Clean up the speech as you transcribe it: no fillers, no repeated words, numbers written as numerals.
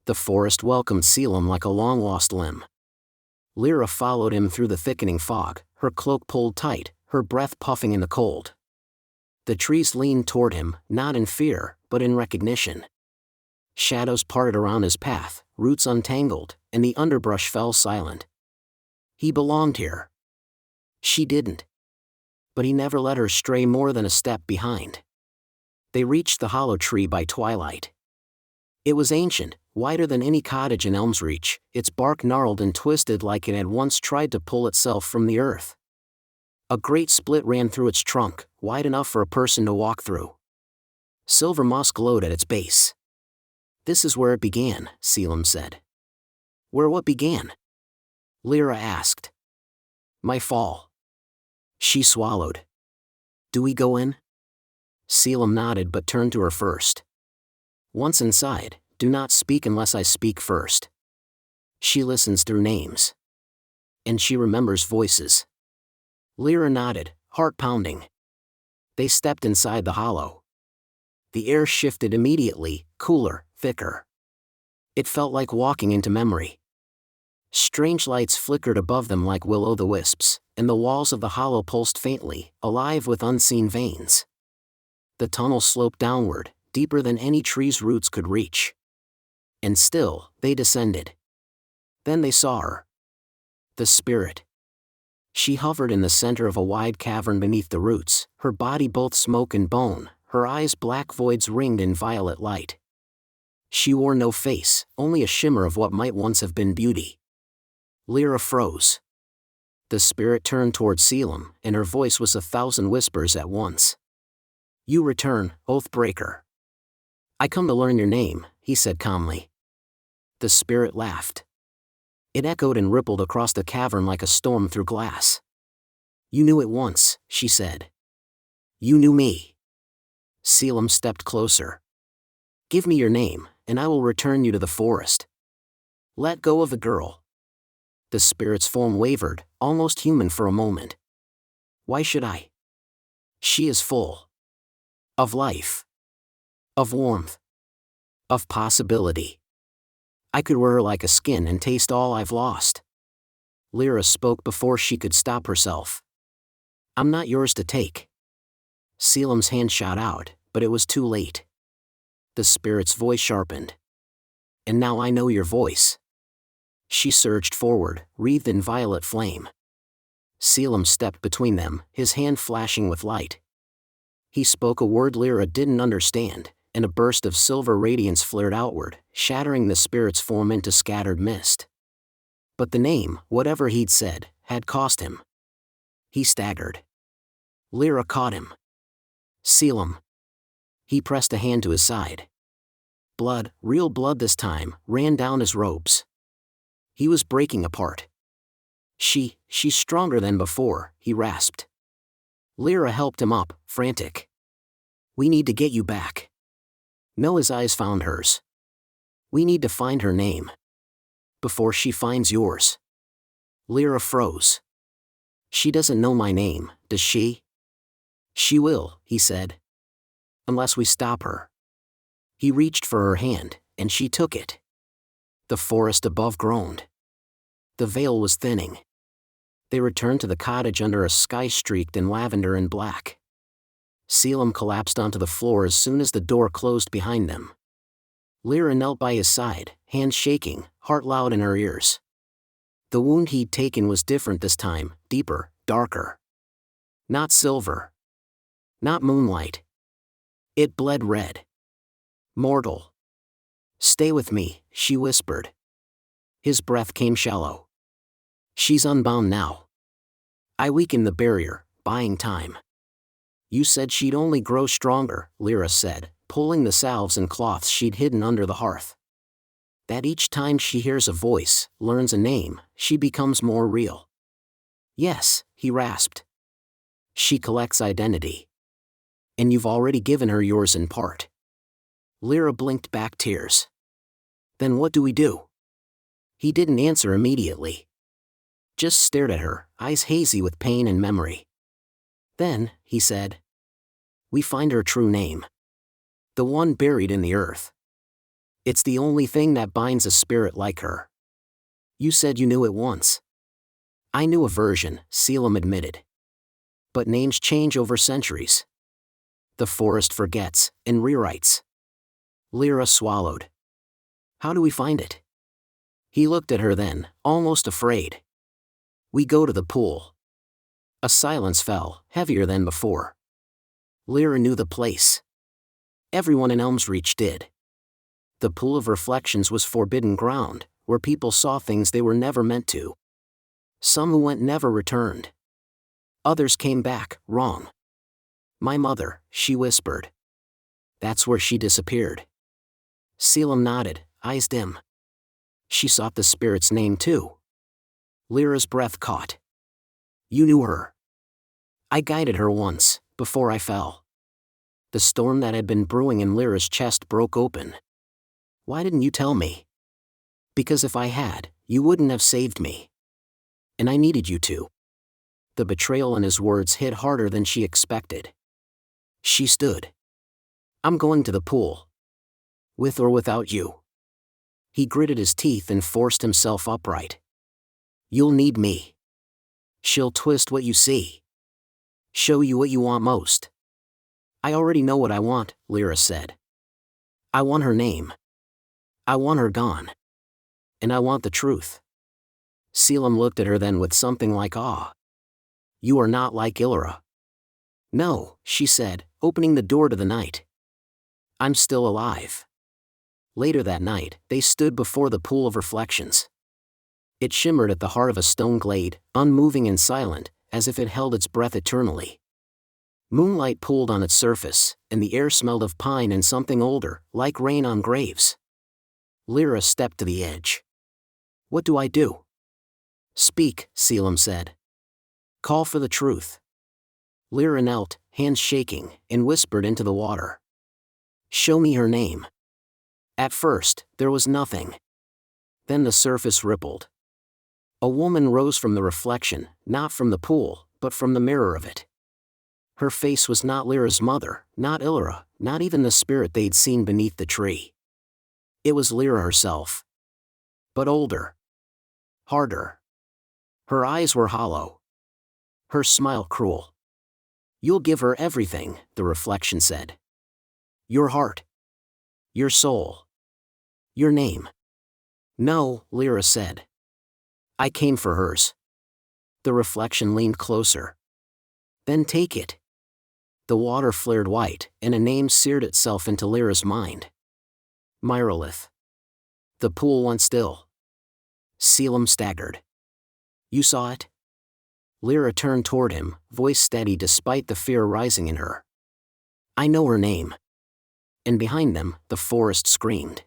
The forest welcomed Selim like a long-lost limb. Lyra followed him through the thickening fog, her cloak pulled tight, her breath puffing in the cold. The trees leaned toward him, not in fear, but in recognition. Shadows parted around his path, roots untangled, and the underbrush fell silent. He belonged here. She didn't. But he never let her stray more than a step behind. They reached the hollow tree by twilight. It was ancient, wider than any cottage in Elmsreach, its bark gnarled and twisted like it had once tried to pull itself from the earth. A great split ran through its trunk, wide enough for a person to walk through. Silver moss glowed at its base. "This is where it began," Selim said. "Where what began?" Lyra asked. "My fall." She swallowed. "Do we go in?" Selim nodded but turned to her first. "Once inside, do not speak unless I speak first. She listens through names. And she remembers voices." Lyra nodded, heart pounding. They stepped inside the hollow. The air shifted immediately, cooler, thicker. It felt like walking into memory. Strange lights flickered above them like will-o'-the-wisps, and the walls of the hollow pulsed faintly, alive with unseen veins. The tunnel sloped downward, deeper than any tree's roots could reach. And still, they descended. Then they saw her. The spirit. She hovered in the center of a wide cavern beneath the roots, her body both smoke and bone, her eyes black voids ringed in violet light. She wore no face, only a shimmer of what might once have been beauty. Lyra froze. The spirit turned toward Selim, and her voice was 1,000 whispers at once. "You return, Oathbreaker." "I come to learn your name," he said calmly. The spirit laughed. It echoed and rippled across the cavern like a storm through glass. "You knew it once," she said. "You knew me." Selim stepped closer. "Give me your name, and I will return you to the forest." "Let go of the girl." The spirit's form wavered, almost human for a moment. "Why should I? She is full. Of life. Of warmth. Of possibility. I could wear her like a skin and taste all I've lost." Lyra spoke before she could stop herself. "I'm not yours to take." Selim's hand shot out, but it was too late. The spirit's voice sharpened. "And now I know your voice." She surged forward, wreathed in violet flame. Selim stepped between them, his hand flashing with light. He spoke a word Lyra didn't understand, and a burst of silver radiance flared outward, shattering the spirit's form into scattered mist. But the name, whatever he'd said, had cost him. He staggered. Lyra caught him. "Selim." He pressed a hand to his side. Blood, real blood this time, ran down his robes. He was breaking apart. She's stronger than before," he rasped. Lyra helped him up, frantic. "We need to get you back." No, his eyes found hers. "We need to find her name. Before she finds yours." Lyra froze. "She doesn't know my name, does she?" "She will," he said. "Unless we stop her." He reached for her hand, and she took it. The forest above groaned. The veil was thinning. They returned to the cottage under a sky streaked in lavender and black. Selim collapsed onto the floor as soon as the door closed behind them. Lyra knelt by his side, hands shaking, heart loud in her ears. The wound he'd taken was different this time, deeper, darker. Not silver. Not moonlight. It bled red. Mortal. "Stay with me," she whispered. His breath came shallow. "She's unbound now. I weakened the barrier, buying time." "You said she'd only grow stronger," Lyra said, pulling the salves and cloths she'd hidden under the hearth. "That each time she hears a voice, learns a name, she becomes more real." "Yes," he rasped. "She collects identity. And you've already given her yours in part." Lyra blinked back tears. "Then what do we do?" He didn't answer immediately. Just stared at her, eyes hazy with pain and memory. "Then," he said, "we find her true name. The one buried in the earth. It's the only thing that binds a spirit like her. You said you knew it once. I knew a version, Selim admitted. But names change over centuries. The forest forgets and rewrites. Lyra swallowed. How do we find it? He looked at her then, almost afraid. We go to the pool. A silence fell, heavier than before. Lyra knew the place. Everyone in Elmsreach did. The Pool of Reflections was forbidden ground, where people saw things they were never meant to. Some who went never returned. Others came back, wrong. My mother, she whispered. That's where she disappeared. Selim nodded, eyes dim. She sought the spirit's name too. Lyra's breath caught. You knew her. I guided her once, before I fell. The storm that had been brewing in Lyra's chest broke open. Why didn't you tell me? Because if I had, you wouldn't have saved me. And I needed you to. The betrayal in his words hit harder than she expected. She stood. I'm going to the pool. With or without you. He gritted his teeth and forced himself upright. You'll need me. She'll twist what you see. Show you what you want most. I already know what I want, Lyra said. I want her name. I want her gone. And I want the truth. Selim looked at her then with something like awe. You are not like Illyra. No, she said, opening the door to the night. I'm still alive. Later that night, they stood before the Pool of Reflections. It shimmered at the heart of a stone glade, unmoving and silent, as if it held its breath eternally. Moonlight pooled on its surface, and the air smelled of pine and something older, like rain on graves. Lyra stepped to the edge. What do I do? Speak, Selim said. Call for the truth. Lyra knelt, hands shaking, and whispered into the water. Show me her name. At first, there was nothing. Then the surface rippled. A woman rose from the reflection, not from the pool, but from the mirror of it. Her face was not Lyra's mother, not Illyra, not even the spirit they'd seen beneath the tree. It was Lyra herself. But older. Harder. Her eyes were hollow. Her smile cruel. You'll give her everything, the reflection said. Your heart. Your soul. Your name. No, Lyra said. I came for hers. The reflection leaned closer. Then take it. The water flared white, and a name seared itself into Lyra's mind. Myralith. The pool went still. Selim staggered. You saw it? Lyra turned toward him, voice steady despite the fear rising in her. I know her name. And behind them, the forest screamed.